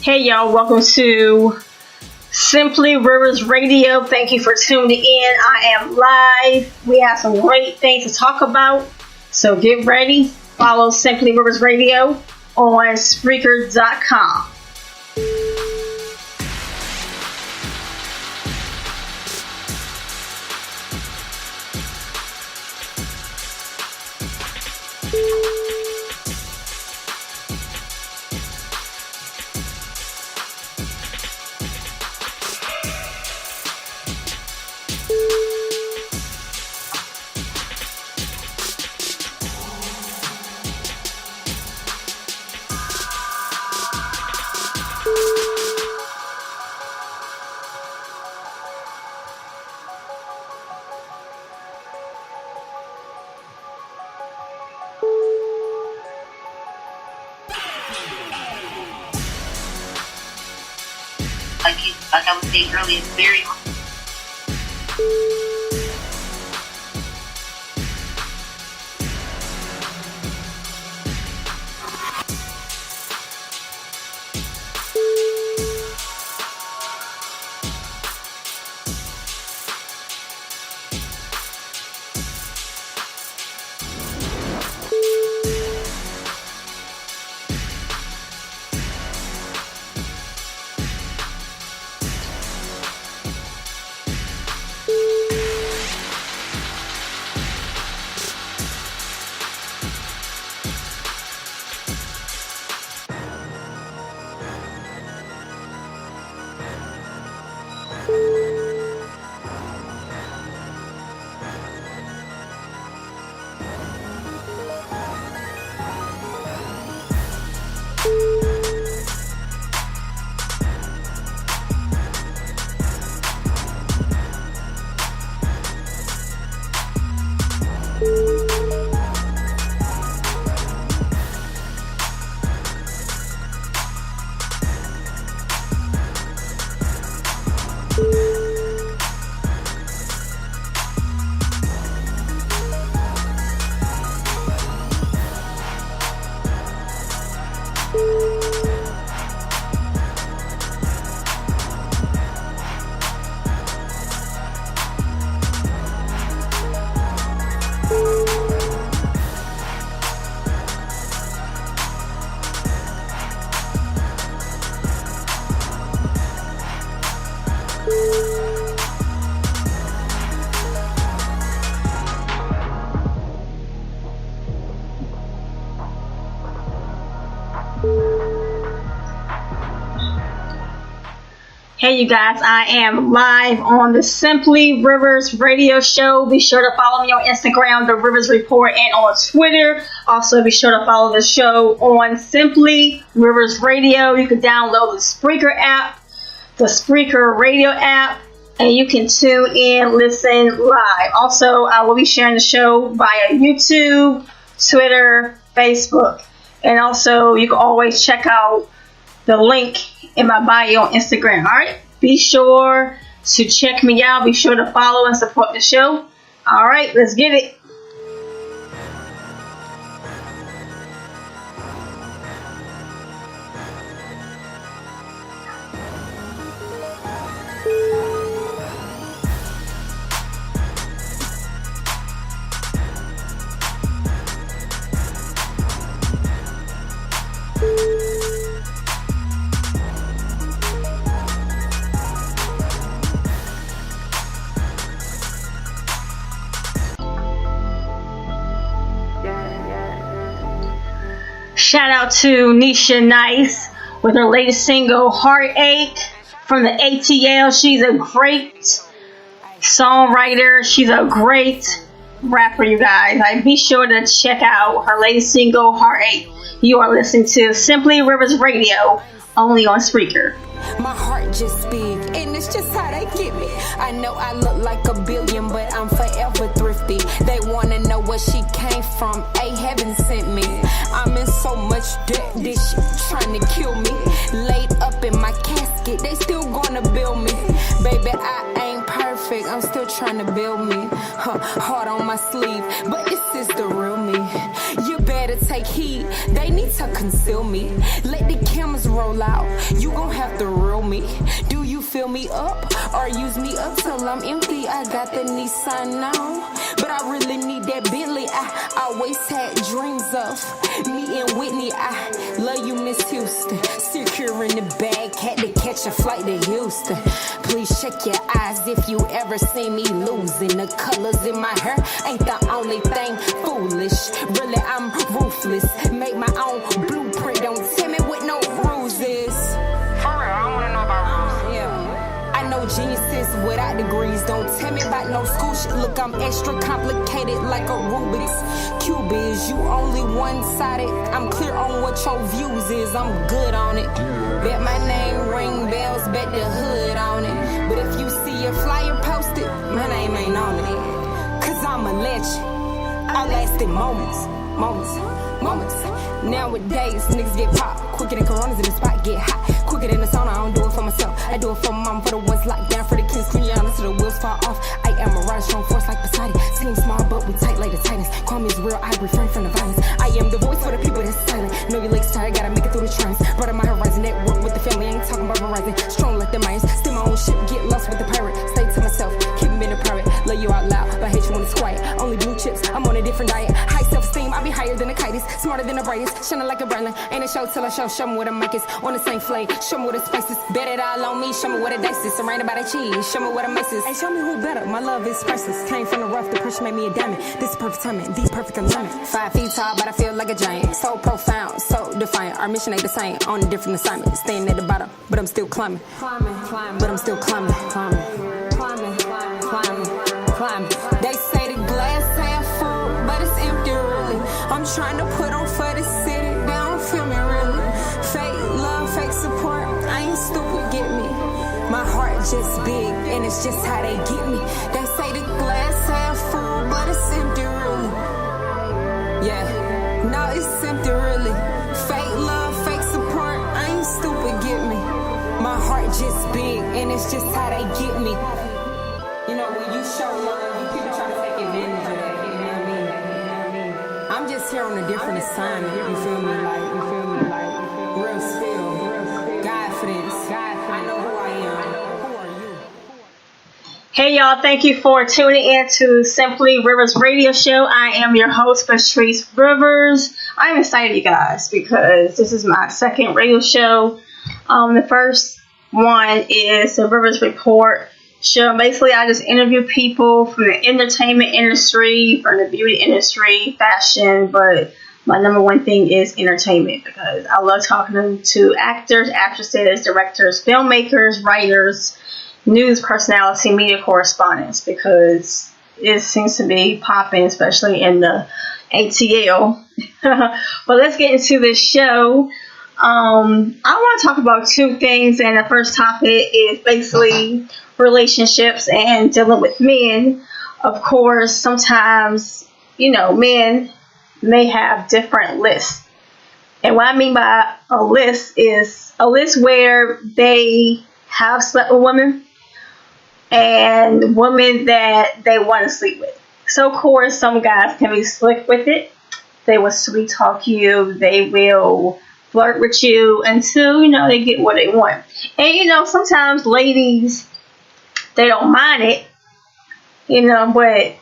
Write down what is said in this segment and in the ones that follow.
Hey y'all, welcome to Simply Rivers Radio. Thank you for tuning in. I am live. We have some great things to talk about. So get ready. Follow Simply Rivers Radio on Spreaker.com. Like I was saying earlier, it's very Hey you guys, I am live on the Simply Rivers Radio Show. Be sure to follow me on Instagram, The Rivers Report, and on Twitter. Also, be sure to follow the show on Simply Rivers Radio. You can download the Spreaker app, the Spreaker Radio app, and you can tune in, listen live. Also, I will be sharing the show via YouTube, Twitter, Facebook. And also, you can always check out the link in my bio on Instagram. All right, be sure to check me out. Be sure to follow and support the show. All right, let's get it. Shout out to Nisha Nice with her latest single, Heartache, from the ATL. She's a great songwriter. She's a great rapper, you guys. Be sure to check out her latest single, Heartache. You are listening to Simply Rivers Radio, only on Spreaker. My heart just big, and it's just how they get me. I know I look like a billion, but I'm forever thrifty. They wanna know where she came from. Heaven sent me. I'm in so much debt, this shit trying to kill me. Laid up in my casket, they still gonna build me. Baby, I ain't perfect, I'm still trying to build me. Heart on my sleeve, but this is the real me. You better take heed, they need to conceal me. Let the cameras roll out, you gon' have to reel me. Do you fill me up, or use me up till I'm empty? I got the Nissan now, but I really need that Bentley. I always had dreams of me and Whitney. I love you, Miss Houston. Secure in the bag, had to catch a flight to Houston. Please check your eyes if you ever see me losing. The colors in my hair ain't the only thing foolish. Really, I'm ruthless. Make my own blueprint. Don't tell me with no bruises. For real, I wanna know about rules. Yeah. I know geniuses without degrees. Don't tell me about no school shit. Look, I'm extra complicated like a Rubik's Cube is. You only one-sided. I'm clear on what your views is. I'm good on it. Bet my name ring bells, bet the hood on it. But if you see a flyer posted, my name ain't on it. Cause I'm a legend. I lasted moments. Nowadays, niggas get popped quicker than coronas in the spot get hot. Quicker than the sauna, I don't do it for myself. I do it for my mom, for the ones locked down, for the kids, clean your honest, so the wheels fall off. I am a rider, strong force like Poseidon. Seem small, but we tight like the Titans. Call me as real, I refrain from the violence. I am the voice for the people that's silent. Know your legs tired, gotta make it through the trains. Brought up my horizon, network with the family, ain't talking about Verizon. Strong like the Mayans, steal my own ship, get lost with the pirate. Stay to myself, keep them in the private. Love you out loud, but I hate you when it's quiet. Only blue chips, I'm on a different diet. High self-esteem, I be higher than the kitest. Smarter than the brightest, shining like a brightling. Ain't a show till I show me what a mic is. On the same flame, show me what a spice is. Bet it all on me, show me what a dice is. Surrounded by the cheese, show me what a mess is. Hey, show me who better, my love is priceless. Came from the rough, the pressure made me a diamond. This is perfect timing, these perfect alignment. 5 feet tall, but I feel like a giant. So profound, so defiant. Our mission ain't the same, on a different assignment. Staying at the bottom, but I'm still climbing. But I'm still climbing. They say the glass half full, but it's empty really. I'm trying to put on for the city, they don't feel me really. Fake love, fake support, I ain't stupid, get me. My heart just big, and it's just how they get me. They say the glass half full, but it's empty really. Yeah, no, it's empty really. Fake love, fake support, I ain't stupid, get me. My heart just big, and it's just how they get me. You know, when you show love, people try to take advantage of that, you know what I mean? I'm just here on a different assignment, you feel me? Like, real spill, confidence. I know who I am. Who are you? Hey y'all, thank you for tuning in to Simply Rivers Radio Show. I am your host, Patrice Rivers. I'm excited, you guys, because this is my second radio show. The first one is the Rivers Report show. Basically, I just interview people from the entertainment industry, from the beauty industry, fashion, but my number one thing is entertainment because I love talking to actors, actresses, directors, filmmakers, writers, news personality, media correspondents, because it seems to be popping, especially in the ATL. But let's get into this show. I want to talk about two things, and the first topic is basically relationships and dealing with men. Of course, sometimes, men may have different lists. And what I mean by a list is a list where they have slept with women and women that they want to sleep with. So, of course, some guys can be slick with it. They will sweet talk you. They will flirt with you until, they get what they want. And, sometimes ladies, they don't mind it, but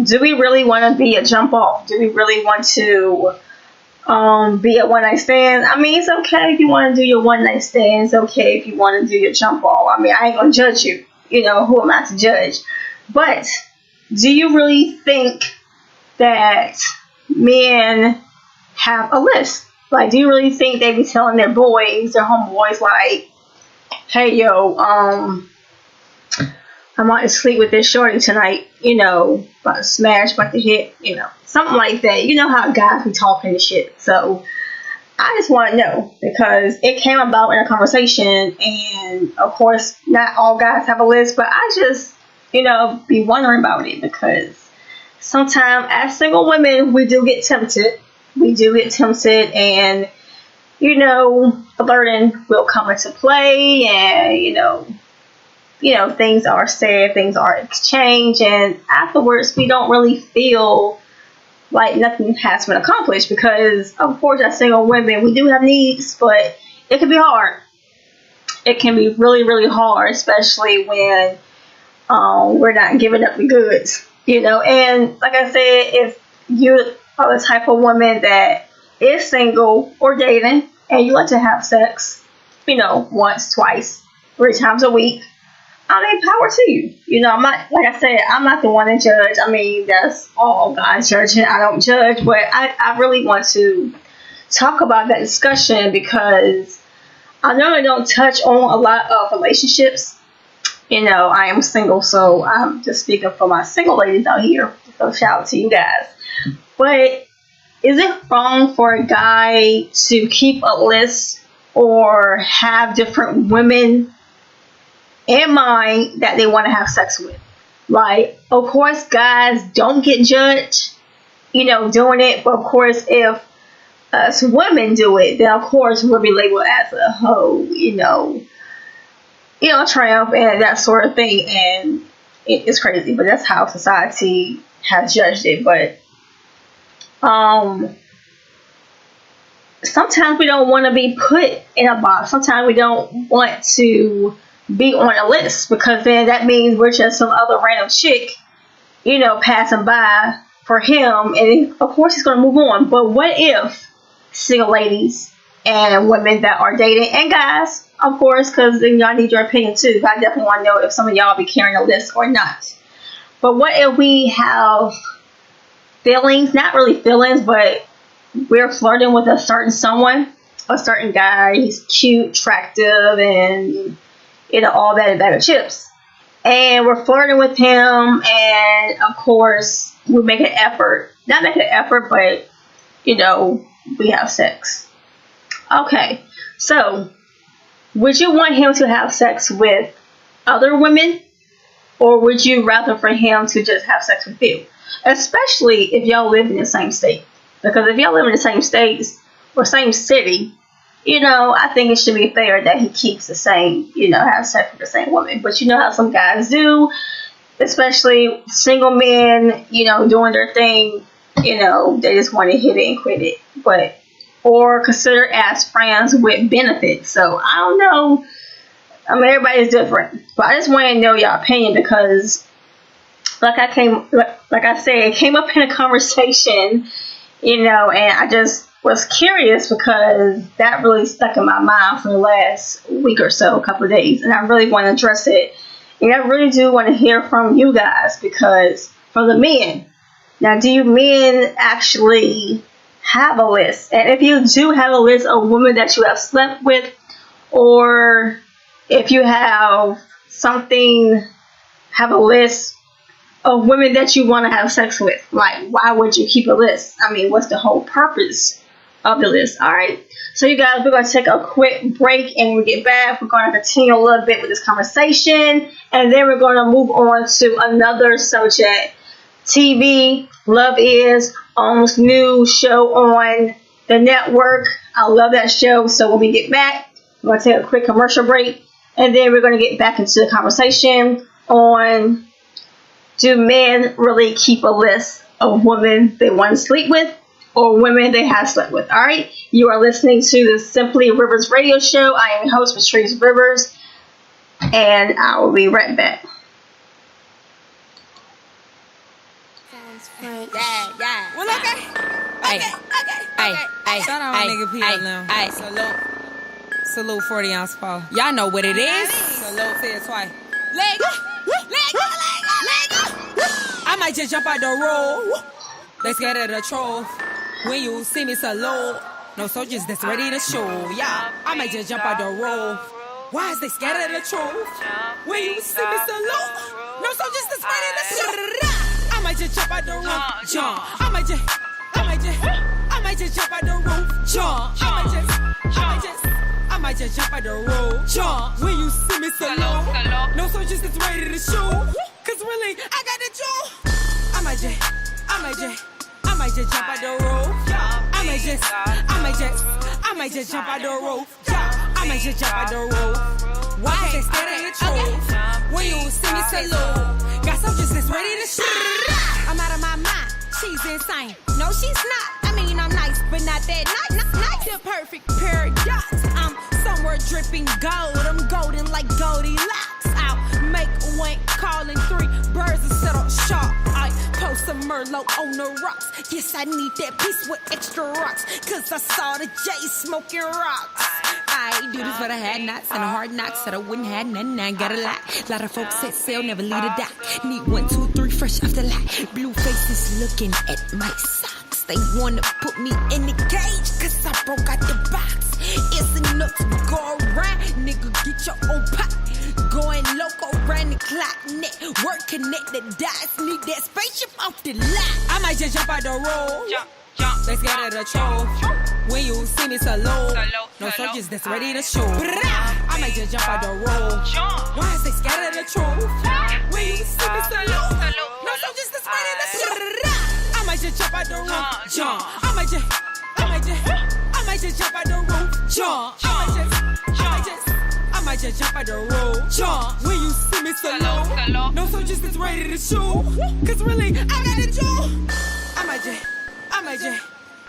do we really want to be a jump off? Do we really want to be a one night stand? I mean, it's okay if you want to do your one night stand. It's okay if you want to do your jump off. I mean, I ain't going to judge you. Who am I to judge? But do you really think that men have a list? Like, do you really think they be telling their boys, their homeboys, like, hey, yo, I might sleep with this shorty tonight, about to smash, about to hit, something like that. You know how guys be talking and shit. So I just want to know, because it came about in a conversation, and of course, not all guys have a list, but I just, be wondering about it, because sometimes as single women, we do get tempted. And, flirting will come into play, and, things are said, things are exchanged, and afterwards we don't really feel like nothing has been accomplished, because of course as single women we do have needs, but it can be hard. It can be really, really hard, especially when we're not giving up the goods, and like I said, if you are the type of woman that is single or dating and you like to have sex, once, twice, 3 times a week, power to you. I'm not, like I said, I'm not the one to judge. That's all God's judging. I don't judge, but I really want to talk about that discussion, because I know I don't touch on a lot of relationships. I am single, so I'm just speaking for my single ladies out here. So shout out to you guys. But is it wrong for a guy to keep a list or have different women in mind that they want to have sex with? Like, of course, guys don't get judged, doing it. But of course, if us women do it, then of course we'll be labeled as a hoe, tramp and that sort of thing. And it's crazy, but that's how society has judged it. But sometimes we don't want to be put in a box. Sometimes we don't want to be on a list, because then that means we're just some other random chick, passing by for him, and of course he's going to move on. But what if single ladies and women that are dating, and guys, of course, because then y'all need your opinion too. I definitely want to know if some of y'all be carrying a list or not. But what if we have feelings, not really feelings, but we're flirting with a certain someone, a certain guy, he's cute, attractive, and all that and bag of chips. And we're flirting with him, and of course, we make an effort. Not make an effort, but, we have sex. Okay, so, would you want him to have sex with other women? Or would you rather for him to just have sex with you? Especially if y'all live in the same state. Because if y'all live in the same states, or same city, I think it should be fair that he keeps the same, have sex with the same woman. But you know how some guys do, especially single men, doing their thing, they just want to hit it and quit it. Or consider as friends with benefits. So, I don't know. Everybody's different. But I just want to know your opinion, because like I said, it came up in a conversation, and I just was curious, because that really stuck in my mind for the last week or so, a couple of days, and I really want to address it. And I really do want to hear from you guys, because for the men, now, do you men actually have a list? And if you do have a list of women that you have slept with, or if you have a list of women that you want to have sex with, like, why would you keep a list? What's the whole purpose of the list? Alright, so you guys, we're going to take a quick break, and when we get back, we're going to continue a little bit with this conversation, and then we're going to move on to another subject. TV, Love Is, almost new show on the network. I love that show. So when we get back, we're going to take a quick commercial break, and then we're going to get back into the conversation on, do men really keep a list of women they want to sleep with, or women they have slept with? Alright, you are listening to the Simply Rivers radio show. I am your host, Patrice Rivers, and I will be right back. Yeah. Well, okay. Shout out my nigga P. Salute 40 ounce Paul. Y'all know what it is. Salute, say it twice. Leg go. I might just jump out the road. Let's get it a troll. When you see me salute. No soldiers that's ready to show. Yeah, I might just jump out the roof. Why is they scared of the truth? When you see me salute, no soldiers that's ready to shoot. I might just jump out the roof, jump. I might just jump out the roof, jump. I might just jump out the roof, jump. When you see me salute, no soldiers that's ready to shoot. Cause really, I got the jewel. I might just jump out the roof. I might just jump out the roof. I might just jump out the roof. Why is they scared of the truth? When you see me salute, got soldiers that's ready to shoot. I'm out of my mind. She's insane. No, she's not. I mean, I'm nice, but not that nice. The perfect paradox. I'm somewhere dripping gold. I'm golden like Goldilocks. I'll make one call and 3 birds and settle sharp. I post a Merlot on the rocks. Yes, I need that piece with extra rocks. Cause I saw the J's smoking rocks. I do this, but I had knots and a hard knocks. Said I wouldn't have none, I got a lot of folks that sell, never lead a dot. Need 1, 2, 3 fresh off the lot. Blue faces looking at my socks. They wanna put me in the cage, cause I broke out the box. It's enough to go around, nigga, get your own pot. Going loco around the clock, network connect the dots. Need that spaceship off the lot. I might just jump out the road. They scared of the truth. When you see me salute, no soldiers that's ready to shoot. I might just jump out the road. Why is they scared of the truth? When you see me salute, no soldiers that's ready to shoot. I might just jump out the roof, jump. I might just jump out the roof, jump. I might just jump out the roof, jump. When you see me salute, no soldiers that's ready to shoot. Cause really, I got the jewel. I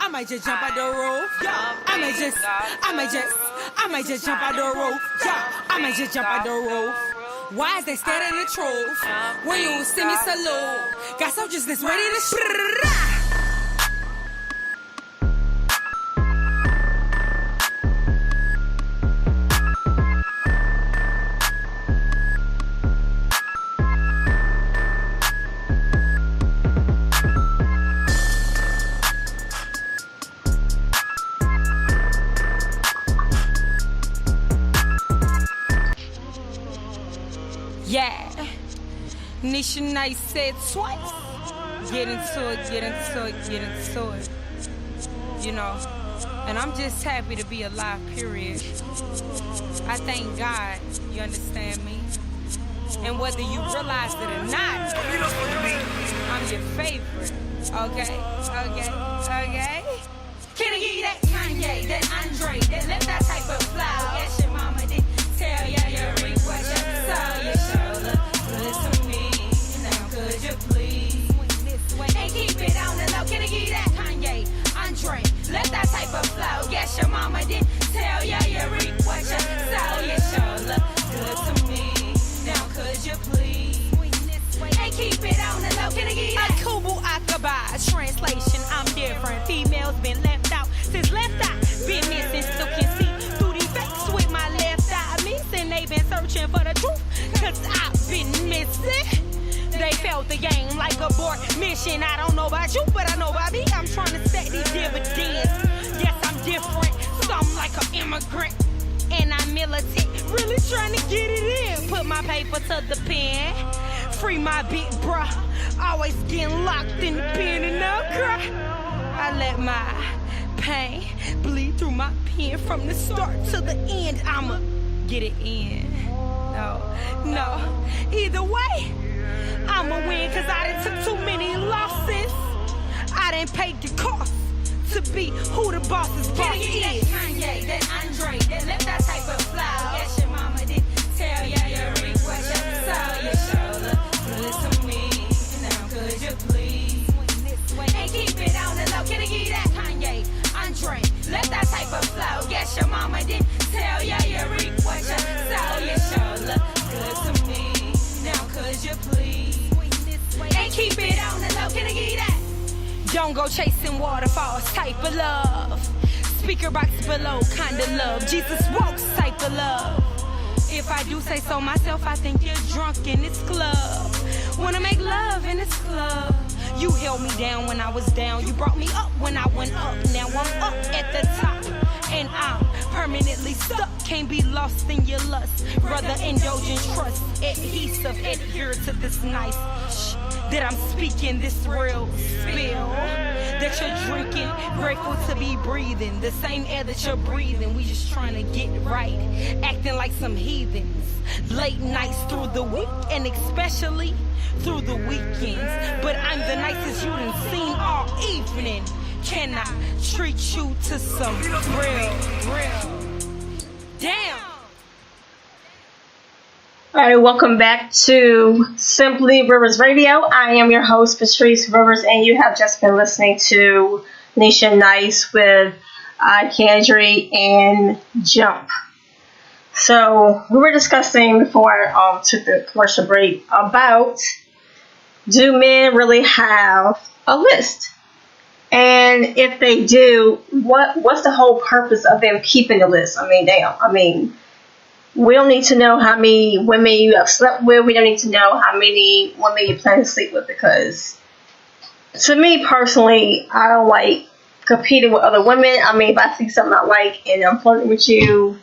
might just jump out the roof. I might just jump out the roof. I might just jump out the roof. Why is they scared of the truth? When you see me salute, got soldiers that's ready to shoot. Yeah, Nisha Nice said twice. Get into it. You know, and I'm just happy to be alive, period. I thank God, you understand me? And whether you realize it or not, I'm your favorite. Okay? Can I give you that Kanye, that Andre, that let that type of flow? Yes, your mama did tell ya your ring was your soul, your shoulder. Listen to me, now could you please? And keep it on the low. Can I give you that Kanye, Andre, let that type of flow? Yes, your mama did tell ya your ring was your soul, your shoulder. Listen to me, now could you please? And keep it on the low. Can I give you that Kubu Akaba? Translation, I'm different. Females been left out since left eye been missing. Still can see through these fakes with my left eye. Missing, they been searching for the truth, cause I've been missing. They felt the game like a board mission. I don't know about you, but I know about me. I'm trying to stack these dividends. Yes, I'm different. Some like an immigrant, and I'm militant. Really trying to get it in. Put my paper to the pen. Free my big bruh. Always getting locked in the pen and I'll cry. I let my pain bleed through my pen from the start to the end. I'ma get it in. No. Either way, I'ma win, cause I done took too many losses. I done paid the cost to be who the boss's boss is. That Kanye, that Andre, that left that type of flow. Yes, your mama did tell ya your ring was your soul, your shoulder. Listen to me, now could you please? And keep it on the low. Can I give you that Kanye, Andre, left that type of flow? Yes, your mama did tell ya your ring was your soul, your shoulder. Listen to me, now could you please? And keep it on the low. Can I give you that? Don't go chasing waterfalls type of love. Speaker box below kind of love. Jesus walks type of love. If I do say so myself, I think you're drunk in this club. Wanna make love in this club. You held me down when I was down. You brought me up when I went up. Now I'm up at the top. can't be lost in your lust. Rather indulge in trust. Adhesive, adhere to this nice shh. That I'm speaking this real spill. That you're drinking, grateful to be breathing. The same air that you're breathing. We just trying to get right. Acting like some heathens. Late nights through the week and especially through the weekends. But I'm the nicest you done seen all evening. Can I treat you to some real damn? Alright, welcome back to Simply Rivers Radio. I am your host, Patrice Rivers, and you have just been listening to Nisha Nice with Kendry and Jump. So, we were discussing before I took the commercial break about, do men really have a list? And if they do, what's the whole purpose of them keeping the list? I mean, we don't need to know how many women you have slept with. We don't need to know how many women you plan to sleep with, because to me personally, I don't like competing with other women. I mean, if I see something I like and I'm flirting with you,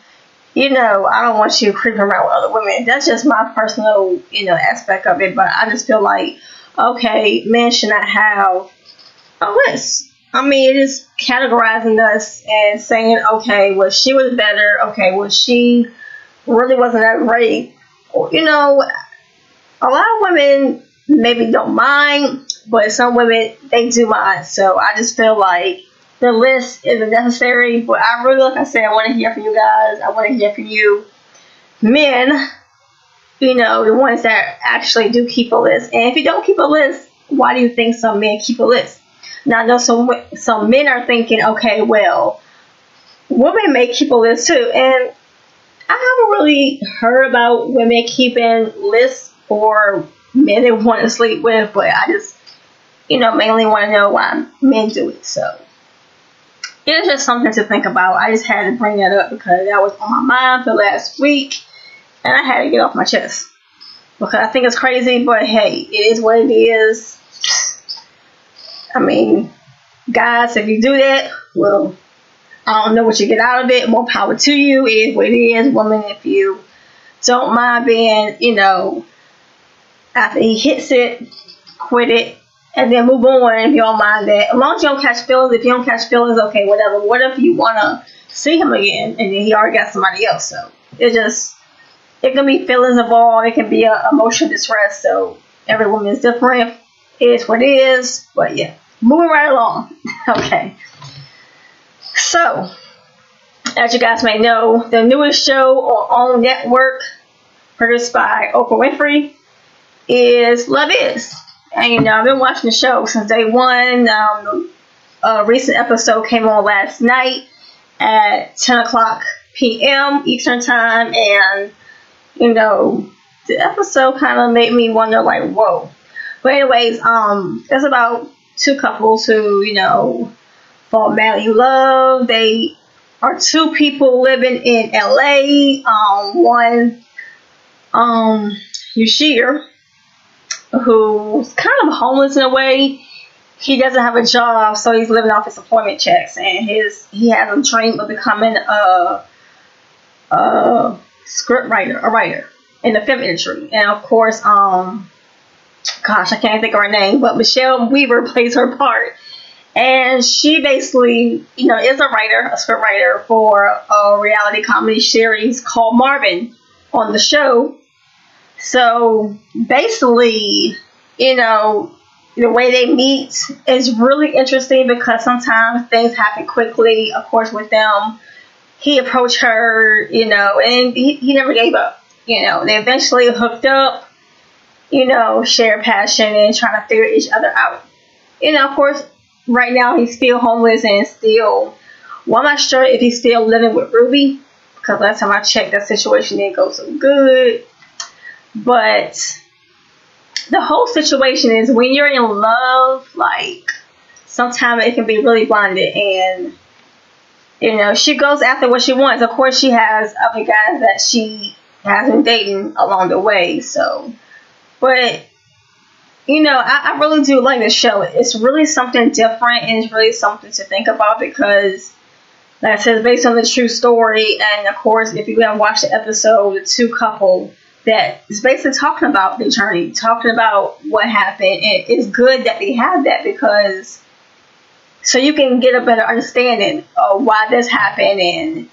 I don't want you creeping around with other women. That's just my personal, aspect of it. But I just feel like, okay, men should not have a list. I mean, it is categorizing us and saying, okay, well, she was better. Okay, well, she really wasn't that great. A lot of women maybe don't mind, but some women, they do mind. So I just feel like the list isn't necessary. But I really, like I said, I want to hear from you guys. I want to hear from you men, the ones that actually do keep a list. And if you don't keep a list, why do you think some men keep a list? Now, I know some men are thinking, okay, well, women may keep a list too. And I haven't really heard about women keeping lists for men they want to sleep with, but I just, mainly want to know why men do it. So, it's just something to think about. I just had to bring that up because that was on my mind for last week, and I had to get off my chest. Because I think it's crazy, but hey, it is what it is. I mean, guys, if you do that, well, I don't know what you get out of it. More power to you. It is what it is. Woman, if you don't mind being, after he hits it, quit it, and then move on if you don't mind that. As long as you don't catch feelings. If you don't catch feelings, okay, whatever. What if you want to see him again, and then he already got somebody else? So, it can be feelings involved. It can be emotional distress. So, every woman is different. It is what it is. But, yeah, moving right along. Okay. So, as you guys may know, the newest show on OWN Network, produced by Oprah Winfrey, is Love Is. And, I've been watching the show since day one. A recent episode came on last night at 10 o'clock p.m. Eastern Time. And, the episode kind of made me wonder, like, whoa. But anyways, it's about two couples who, fall madly in love. They are two people living in LA. One, Yashir, who's kind of homeless in a way. He doesn't have a job, so he's living off his employment checks. And he has a dream of becoming a script writer, a writer in the film industry. And of course, I can't think of her name, but Michelle Weaver plays her part. And she basically, is a script writer for a reality comedy series called Marvin on the show. So basically, the way they meet is really interesting because sometimes things happen quickly. Of course, with them, he approached her, and he never gave up. They eventually hooked up, shared passion and trying to figure each other out. Of course, right now he's still homeless and still, well, I'm not sure if he's still living with Ruby because last time I checked, that situation didn't go so good. But the whole situation is when you're in love, like, sometimes it can be really blinded. And, she goes after what she wants. Of course, she has other guys that she has been dating along the way. So, but, I really do like this show. It's really something different and it's really something to think about because Like I said, it's based on the true story, and of course, if you haven't watched the episode, the two couple that is basically talking about the journey, talking about what happened, and it's good that they have that because so you can get a better understanding of why this happened and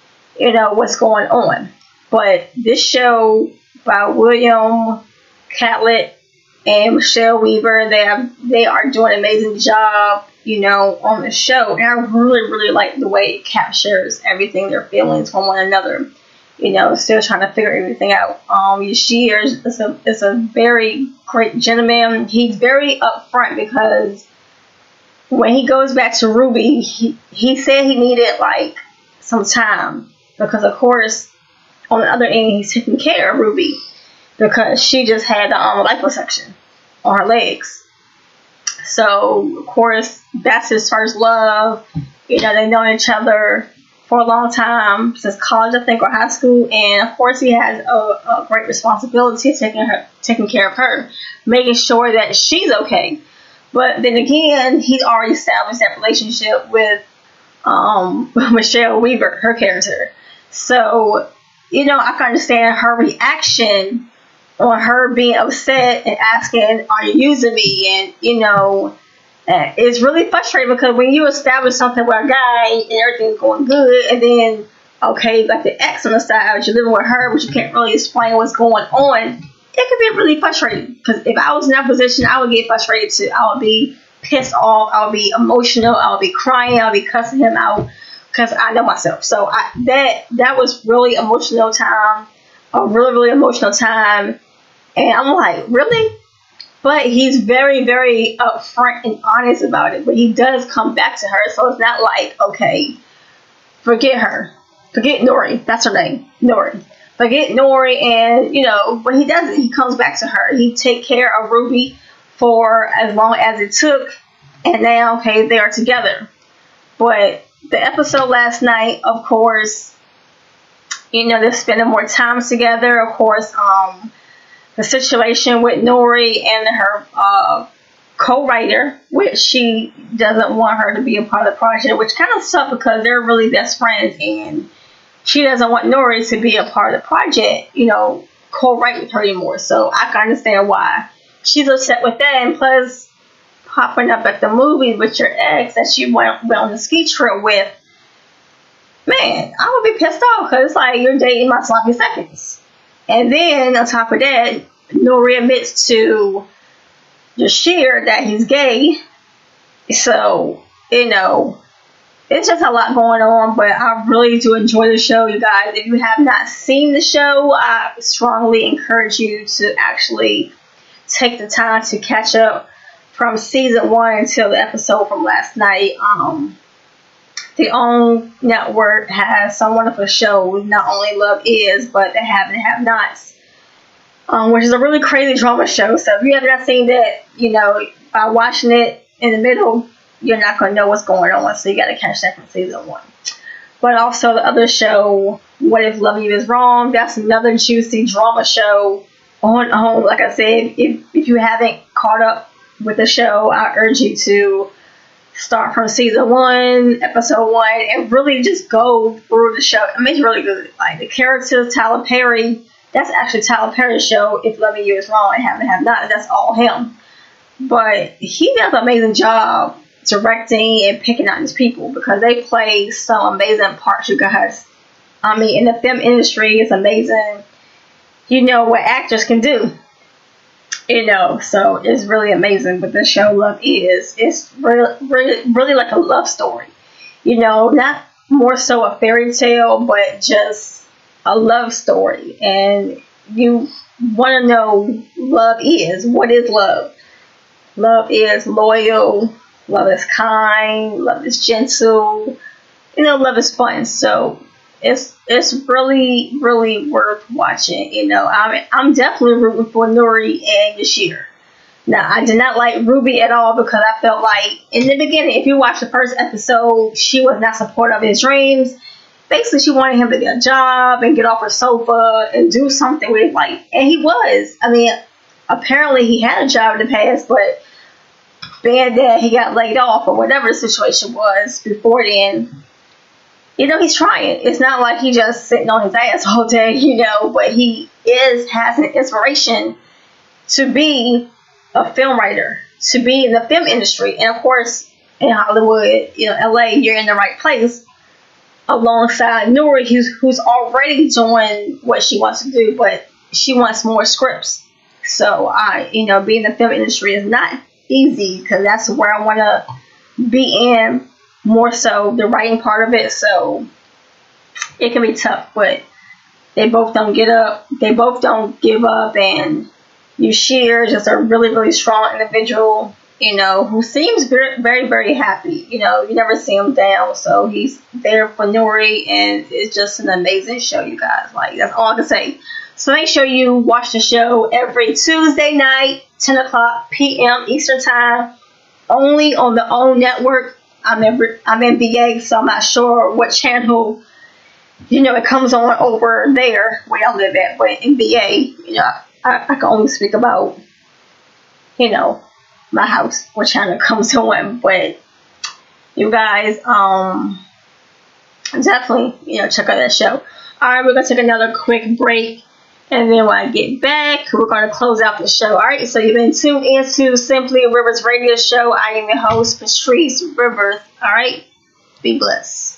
what's going on. But this show by William Catlett and Michelle Weaver, they are doing an amazing job, on the show. And I really, really like the way it captures everything, their feelings from one another. Still trying to figure everything out. Yashir is a very great gentleman. He's very upfront because when he goes back to Ruby, he said he needed like some time because, of course, on the other end, he's taking care of Ruby because she just had liposuction on her legs. So, of course, that's his first love. They've known each other for a long time, since college, I think, or high school. And, of course, he has a great responsibility of taking care of her, making sure that she's okay. But then again, he's already established that relationship with Michelle Weaver, her character. So, I can understand her reaction on her being upset and asking, are you using me? And, it's really frustrating because when you establish something with a guy and everything's going good, and then, okay, like the ex on the side, you're living with her, but you can't really explain what's going on, it can be really frustrating. Because if I was in that position, I would get frustrated too. I would be pissed off. I would be emotional. I would be crying. I would be cussing him out because I know myself. So that was really emotional time, a really, really emotional time. And I'm like, really? But he's very, very upfront and honest about it. But he does come back to her. So it's not like, okay, forget her. Forget Nori. That's her name. Nori. Forget Nori. And, but he doesn't. He comes back to her. He take care of Ruby for as long as it took. And now, okay, they are together. But the episode last night, of course, they're spending more time together. Of course, the situation with Nori and her co-writer, which she doesn't want her to be a part of the project, which kind of sucks because they're really best friends, and she doesn't want Nori to be a part of the project, co-write with her anymore. So I can understand why she's upset with that. And plus, popping up at the movies with your ex that she went on the ski trip with, man, I would be pissed off because it's like you're dating my sloppy seconds. And then, on top of that, Nori admits to Yashir that he's gay. So, it's just a lot going on. But I really do enjoy the show, you guys. If you have not seen the show, I strongly encourage you to actually take the time to catch up from season 1 until the episode from last night. The OWN network has some wonderful shows. Not only Love Is, but They Have and Have Nots, which is a really crazy drama show. So if you have not seen that, by watching it in the middle, you're not going to know what's going on. So you got to catch that from season 1. But also the other show, What If Loving You Is Wrong? That's another juicy drama show on OWN. Like I said, if you haven't caught up with the show, I urge you to start from season 1, episode 1, and really just go through the show. I mean, it's really good. Like the characters, Tyler Perry, that's actually Tyler Perry's show. If Loving You Is Wrong and Have Not, that's all him. But he does an amazing job directing and picking out these people because they play some amazing parts, you guys. I mean, in the film industry, it's amazing. What actors can do. So it's really amazing. But the show Love Is, it's really like a love story. Not more so a fairy tale, but just a love story. And you want to know love is. What is love? Love is loyal. Love is kind. Love is gentle. Love is fun. So it's really, really worth watching. I'm definitely rooting for Nori and Yashir. Now, I did not like Ruby at all because I felt like in the beginning, if you watch the first episode, she was not supportive of his dreams. Basically, she wanted him to get a job and get off her sofa and do something with his life. And he was. I mean, apparently he had a job in the past, but being that he got laid off or whatever the situation was before then, he's trying. It's not like he just sitting on his ass all day, but he has an inspiration to be a film writer, to be in the film industry. And of course, in Hollywood, LA, you're in the right place alongside Nuri, who's already doing what she wants to do, but she wants more scripts. So being in the film industry is not easy, because that's where I want to be in, more so the writing part of it. So it can be tough, but they both don't give up, and Yushir, just a really, really strong individual, who seems very, very, very happy. You never see him down, so he's there for Nuri, and it's just an amazing show, you guys. Like, that's all I can say. So make sure you watch the show every Tuesday night, 10 o'clock p.m. Eastern Time, only on the OWN network. I'm in VA, so I'm not sure what channel, it comes on over there where I live at. But in VA, I can only speak about, my house, what channel it comes on. But you guys, definitely, check out that show. All right, we're going to take another quick break. And then when I get back, we're going to close out the show. All right, so you've been tuned into Simply Rivers Radio Show. I am your host, Patrice Rivers. All right, be blessed.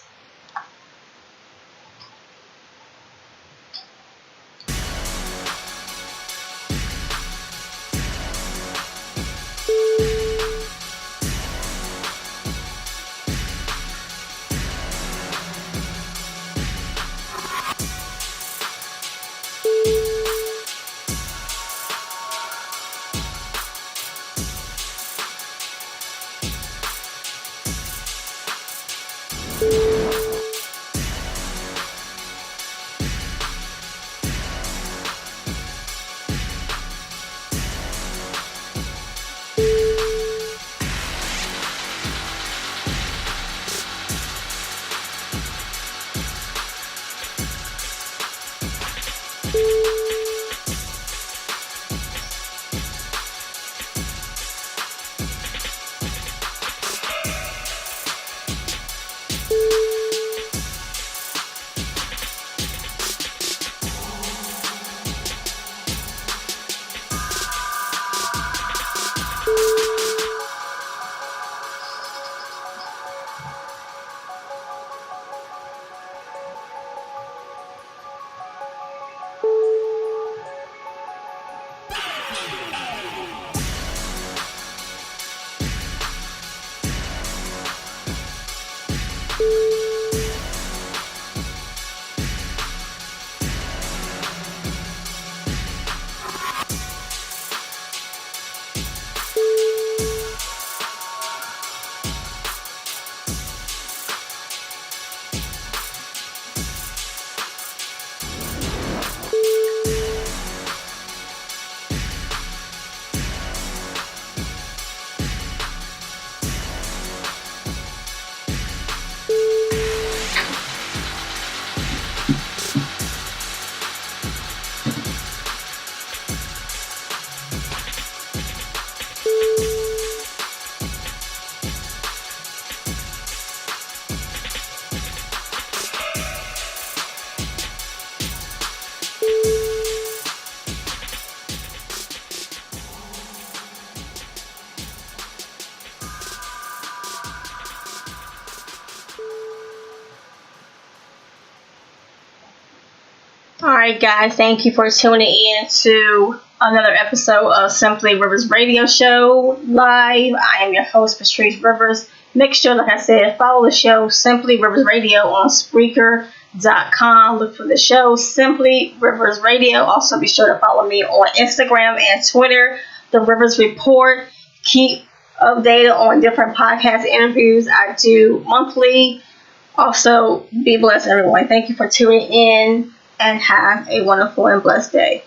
Alright guys, thank you for tuning in to another episode of Simply Rivers Radio Show Live. I am your host, Patrice Rivers. Make sure, like I said, follow the show Simply Rivers Radio on Spreaker.com. Look for the show Simply Rivers Radio. Also be sure to follow me on Instagram and Twitter, The Rivers Report. Keep updated on different podcast interviews I do monthly. Also, be blessed everyone. Thank you for tuning in, and have a wonderful and blessed day.